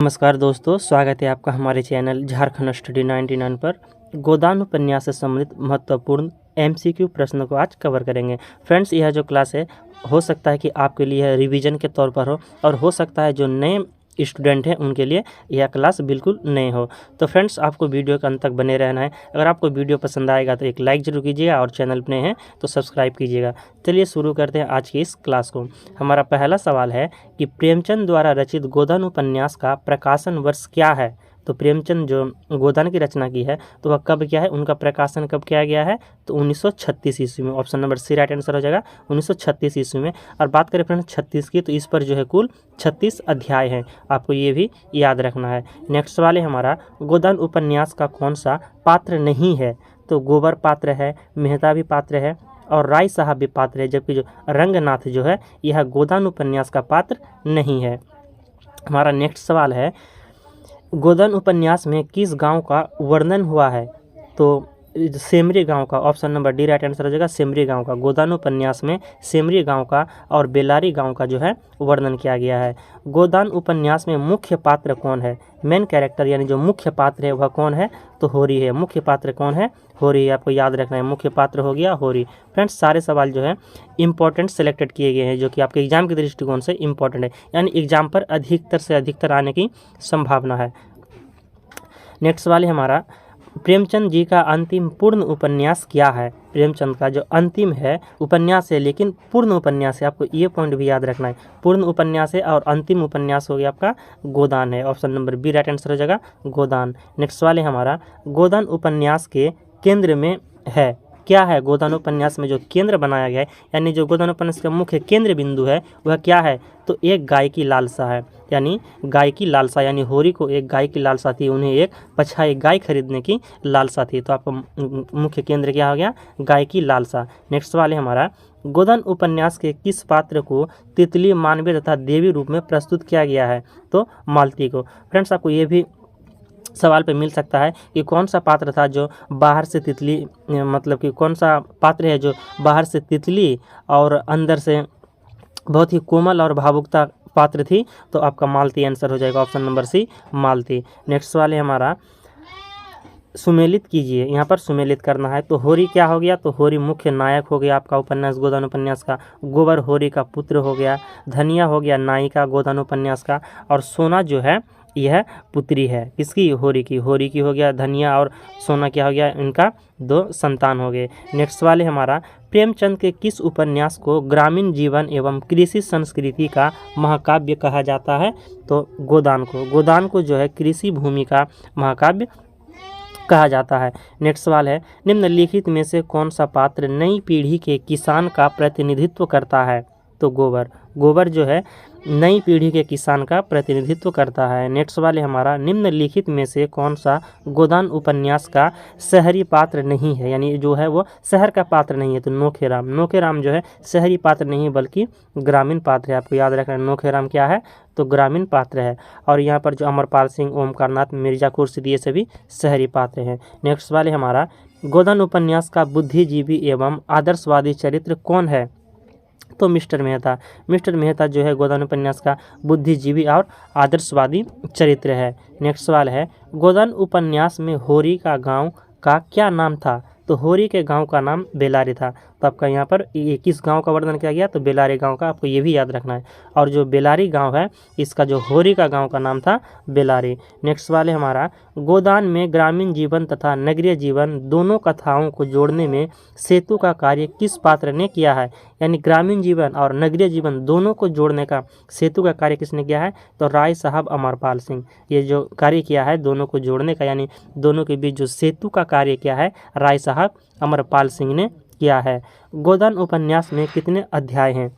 नमस्कार दोस्तों, स्वागत है आपका हमारे चैनल झारखंड स्टडी 99 पर। गोदान उपन्यास से संबंधित महत्वपूर्ण एमसीक्यू प्रश्नों को आज कवर करेंगे। फ्रेंड्स, यह जो क्लास है हो सकता है कि आपके लिए रिवीजन के तौर पर हो और हो सकता है जो नए स्टूडेंट हैं उनके लिए यह क्लास बिल्कुल नए हो। तो फ्रेंड्स, आपको वीडियो के अंत तक बने रहना है। अगर आपको वीडियो पसंद आएगा तो एक लाइक जरूर कीजिएगा और चैनल पर नए हैं तो सब्सक्राइब कीजिएगा। चलिए शुरू करते हैं आज की इस क्लास को। हमारा पहला सवाल है कि प्रेमचंद द्वारा रचित गोदान उपन्यास का प्रकाशन वर्ष क्या है। तो प्रेमचंद जो गोदान की रचना की है तो वह कब क्या है, उनका प्रकाशन कब किया गया है, तो 1936 ईस्वी में। Option number C right answer हो जाएगा, 1936 ईस्वी में। और बात करें फ्रेंड्स 36 की, तो इस पर जो है कुल 36 अध्याय हैं, आपको ये भी याद रखना है। नेक्स्ट सवाल है हमारा, गोदान उपन्यास का कौन सा पात्र नहीं है। तो गोबर पात्र है, मेहता भी पात्र है और राय साहब भी पात्र है, जबकि जो रंगनाथ जो है यह गोदान उपन्यास का पात्र नहीं है। हमारा नेक्स्ट सवाल है, गोदान उपन्यास में किस गांव का वर्णन हुआ है। तो सेमरी गांव का। Option number D right answer हो जाएगा, सेमरी गांव का। गोदान उपन्यास में सेमरी गांव का और बेलारी गांव का जो है वर्णन किया गया है। गोदान उपन्यास में मुख्य पात्र कौन है, मेन कैरेक्टर यानी जो मुख्य पात्र है वह कौन है, तो होरी है। मुख्य पात्र कौन है, होरी है, आपको याद रखना है। मुख्य पात्र हो गया होरी। फ्रेंड्स, सारे सवाल जो है इंपॉर्टेंट सेलेक्टेड किए गए हैं जो कि आपके एग्जाम के दृष्टिकोण से इंपॉर्टेंट है, यानी एग्जाम पर अधिकतर से अधिकतर आने की संभावना है। नेक्स्ट सवाल है हमारा, प्रेमचंद जी का अंतिम पूर्ण उपन्यास क्या है। प्रेमचंद का जो अंतिम है उपन्यास है लेकिन पूर्ण उपन्यास है, आपको ये पॉइंट भी याद रखना है। पूर्ण उपन्यास है और अंतिम उपन्यास हो गया आपका गोदान है। Option number B right answer हो जाएगा, गोदान। नेक्स्ट सवाल है हमारा, गोदान उपन्यास के केंद्र में है क्या है। गोदान उपन्यास में जो केंद्र बनाया गया है, यानी जो गोदान उपन्यास का मुख्य केंद्र बिंदु है वह क्या है, तो एक गाय की लालसा है। यानी गाय की लालसा, यानी होरी को एक गाय की लालसा थी, उन्हें एक पछाई गाय खरीदने की लालसा थी। तो आपका मुख्य केंद्र क्या हो गया, गाय की लालसा। नेक्स्ट सवाल है हमारा, गोदान उपन्यास के किस पात्र को तितली, मानवीय तथा देवी रूप में प्रस्तुत किया गया है, तो मालती को। फ्रेंड्स, आपको ये भी सवाल पे मिल सकता है कि कौन सा पात्र था जो बाहर से तितली, मतलब कि कौन सा पात्र है जो बाहर से तितली और अंदर से बहुत ही कोमल और भावुकता पात्र थी, तो आपका मालती आंसर हो जाएगा। ऑप्शन नंबर सी, मालती। नेक्स्ट सवाल है हमारा, सुमेलित कीजिए। यहाँ पर सुमेलित करना है। तो होरी क्या हो गया, तो होरी मुख्य नायक हो गया आपका उपन्यास गोदान उपन्यास का। गोबर होरी का पुत्र हो गया। धनिया हो गया नायिका गोदान उपन्यास का। और सोना जो है यह पुत्री है किसकी, होरी की। होरी की हो गया धनिया और सोना क्या हो गया, इनका दो संतान हो गए। नेक्स्ट सवाल है हमारा, प्रेमचंद के किस उपन्यास को ग्रामीण जीवन एवं कृषि संस्कृति का महाकाव्य कहा जाता है, तो गोदान को। गोदान को जो है कृषि भूमि का महाकाव्य कहा जाता है। नेक्स्ट सवाल है, निम्नलिखित में से कौन सा पात्र नई पीढ़ी के किसान का प्रतिनिधित्व करता है, तो गोबर। गोबर जो है नई पीढ़ी के किसान का प्रतिनिधित्व करता है। नेक्स्ट सवाल है हमारा, निम्नलिखित में से कौन सा गोदान उपन्यास का शहरी पात्र नहीं है, यानी जो है वो शहर का पात्र नहीं है, तो नोखेराम। नोखेराम जो है शहरी पात्र नहीं है बल्कि ग्रामीण पात्र है, आपको याद रखना है। नोखेराम क्या है, तो ग्रामीण पात्र है। और यहाँ पर जो अमरपाल सिंह, ओमकारनाथ, मिर्जा खुर्शीद ये सभी शहरी पात्र हैं। नेक्स्ट सवाल है हमारा, गोदान उपन्यास का बुद्धिजीवी एवं आदर्शवादी चरित्र कौन है, तो मिस्टर मेहता। मिस्टर मेहता जो है गोदान उपन्यास का बुद्धिजीवी और आदर्शवादी चरित्र है। नेक्स्ट सवाल है, गोदान उपन्यास में होरी का गांव का क्या नाम था, तो होरी के गांव का नाम बेलारी था। तो आपका यहाँ पर ये किस गांव का वर्णन किया गया, तो बेलारी गांव का, आपको ये भी याद रखना है। और जो बेलारी गांव है इसका जो होरी का गांव का नाम था बेलारी। नेक्स्ट सवाल है हमारा, गोदान में ग्रामीण जीवन तथा नगरीय जीवन दोनों कथाओं को जोड़ने में सेतु का कार्य किस पात्र ने किया है, यानी ग्रामीण जीवन और नगरीय जीवन दोनों को जोड़ने का सेतु का कार्य किसने किया है, तो राय साहब अमरपाल सिंह। ये जो कार्य किया है दोनों को जोड़ने का, यानी दोनों के बीच जो सेतु का कार्य किया है राय साहब अमरपाल सिंह ने किया है। गोदान उपन्यास में कितने अध्याय हैं,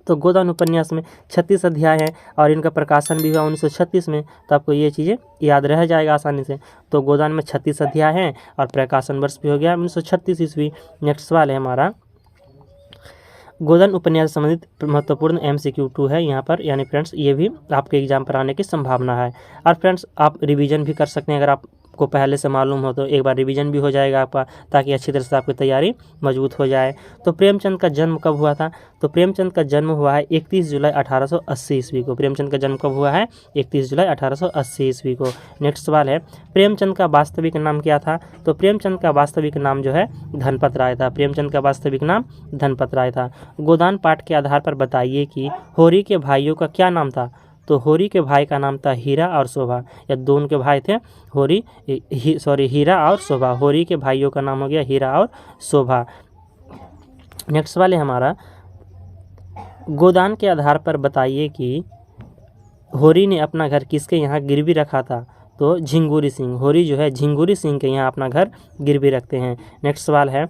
तो गोदान उपन्यास में 36 अध्याय हैं और इनका प्रकाशन भी हुआ 1936 में, तो आपको ये चीज़ें याद रह जाएगा आसानी से। तो गोदान में 36 अध्याय हैं और प्रकाशन वर्ष भी हो गया 1936 ईस्वी। नेक्स्ट सवाल है हमारा, गोदान उपन्यास से संबंधित महत्वपूर्ण MCQ 2 है यहाँ पर, यानी फ्रेंड्स ये भी आपके एग्जाम पर आने की संभावना है। और फ्रेंड्स, आप रिवीजन भी कर सकते हैं अगर आपको पहले से मालूम हो तो एक बार रिवीजन भी हो जाएगा आपका, ताकि अच्छी तरह से आपकी तैयारी मजबूत हो जाए। तो प्रेमचंद का जन्म कब हुआ था? तो प्रेमचंद का जन्म हुआ है 31 जुलाई 1880 ईस्वी को। प्रेमचंद का जन्म कब हुआ है? 31 जुलाई 1880 ईस्वी को। नेक्स्ट सवाल है, प्रेमचंद का वास्तविक नाम क्या था? तो प्रेमचंद का वास्तविक नाम जो है धनपत राय था। प्रेमचंद का वास्तविक नाम धनपत राय था। गोदान पाठ के आधार पर बताइए कि होरी के भाइयों का क्या नाम था? तो होरी के भाई का नाम था हीरा और शोभा, या दोनों के भाई थे हीरा और शोभा। होरी के भाइयों का नाम हो गया हीरा और शोभा। नेक्स्ट सवाल है हमारा, गोदान के आधार पर बताइए कि होरी ने अपना घर किसके यहाँ गिरवी रखा था? तो झिंगुरी सिंह। होरी जो है झिंगुरी सिंह के यहाँ अपना घर गिरवी रखते हैं। नेक्स्ट सवाल है,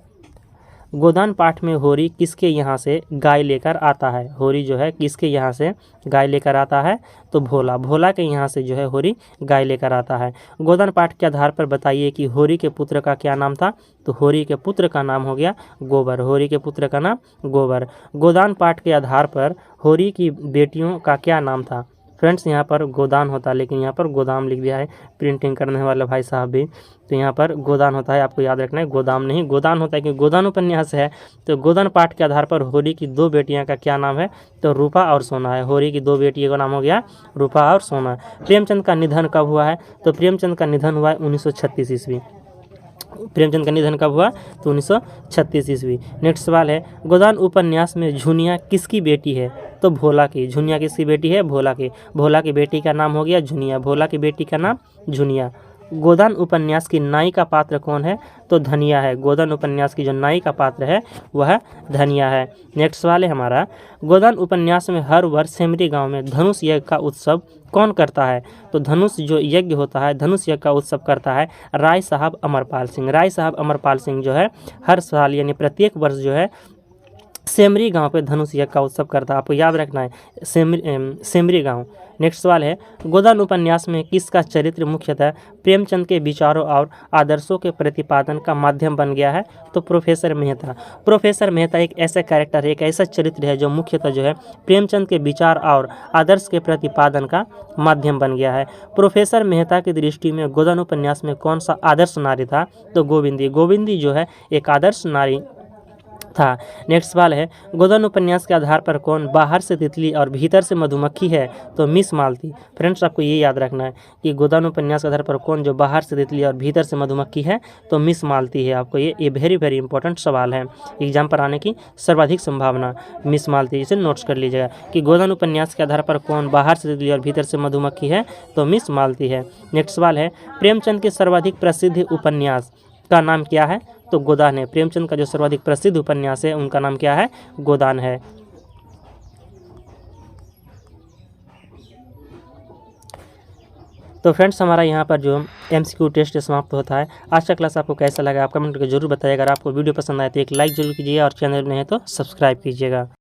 गोदान पाठ में होरी किसके यहाँ से गाय लेकर आता है? होरी जो है किसके यहाँ से गाय लेकर आता है? तो भोला के यहाँ से जो है होरी गाय लेकर आता है। गोदान पाठ के आधार पर बताइए कि होरी के पुत्र का क्या नाम था? तो होरी के पुत्र का नाम हो गया गोबर। होरी के पुत्र का नाम गोबर। गोदान पाठ के आधार पर होरी की बेटियों का क्या नाम था? फ्रेंड्स यहाँ पर गोदान होता है, लेकिन यहाँ पर गोदाम लिख दिया है प्रिंटिंग करने वाले भाई साहब भी। तो यहाँ पर गोदान होता है, आपको याद रखना है, गोदाम नहीं गोदान होता है, क्योंकि गोदान उपन्यास है। तो गोदान पाठ के आधार पर होरी की 2 बेटियाँ का क्या नाम है? तो रूपा और सोना है। होरी की 2 बेटियों का नाम हो गया रूपा और सोना। प्रेमचंद का निधन कब हुआ है? तो प्रेमचंद का निधन हुआ है 1936 ईस्वी। प्रेमचंद का निधन कब हुआ? तो 1936 ईस्वी। नेक्स्ट सवाल है, गोदान उपन्यास में झुनिया किसकी बेटी है? तो भोला की। झुनिया किसकी बेटी है? भोला की। भोला की बेटी का नाम हो गया झुनिया। भोला की बेटी का नाम झुनिया। गोदान उपन्यास की नाई का पात्र कौन है? तो धनिया है। गोदान उपन्यास की जो नाई का पात्र है वह धनिया है। नेक्स्ट सवाल है हमारा, गोदान उपन्यास में हर वर्ष सेमरी गांव में धनुष यज्ञ का उत्सव कौन करता है? तो धनुष जो यज्ञ होता है, धनुष यज्ञ का उत्सव करता है राय साहब अमरपाल सिंह। राय साहब अमरपाल सिंह जो है हर साल यानी प्रत्येक वर्ष जो है सेमरी गांव पे धनुष यज्ञ का उत्सव करता है। आपको याद रखना है सेमरी गांव। नेक्स्ट सवाल है, गोदान उपन्यास में किसका चरित्र मुख्यतः प्रेमचंद के विचारों और आदर्शों के प्रतिपादन का माध्यम बन गया है? तो प्रोफेसर मेहता। प्रोफेसर मेहता एक ऐसा कैरेक्टर है, एक ऐसा चरित्र है जो मुख्यतः जो है प्रेमचंद के विचार और आदर्श के प्रतिपादन का माध्यम बन गया है। प्रोफेसर मेहता की दृष्टि में गोदान उपन्यास में कौन सा आदर्श नारी था? तो गोविंदी। गोविंदी जो है एक आदर्श नारी था। नेक्स्ट सवाल है, गोदान उपन्यास के आधार पर कौन बाहर से तितली और भीतर से मधुमक्खी है? तो मिस मालती। फ्रेंड्स आपको ये याद रखना है कि गोदान उपन्यास के आधार पर कौन जो बाहर से तितली और भीतर से मधुमक्खी है? तो मिस मालती है। आपको ये वेरी इंपॉर्टेंट सवाल है, एग्जाम पर आने की सर्वाधिक संभावना मिस मालती। इसे नोट्स कर लीजिएगा कि गोदान उपन्यास के आधार पर कौन बाहर से तितली और भीतर से मधुमक्खी है? तो मिस मालती है। नेक्स्ट सवाल है, प्रेमचंद के सर्वाधिक प्रसिद्ध उपन्यास का नाम क्या है? तो गोदान है। प्रेमचंद का जो सर्वाधिक प्रसिद्ध उपन्यास है उनका नाम क्या है? गोदान है। तो फ्रेंड्स हमारा यहाँ पर जो MCQ टेस्ट समाप्त होता है। आज का क्लास आपको कैसा लगा आप कमेंट करके जरूर बताइएगा। अगर आपको वीडियो पसंद आए तो एक लाइक जरूर कीजिएगा और चैनल में है तो सब्सक्राइब कीजिएगा।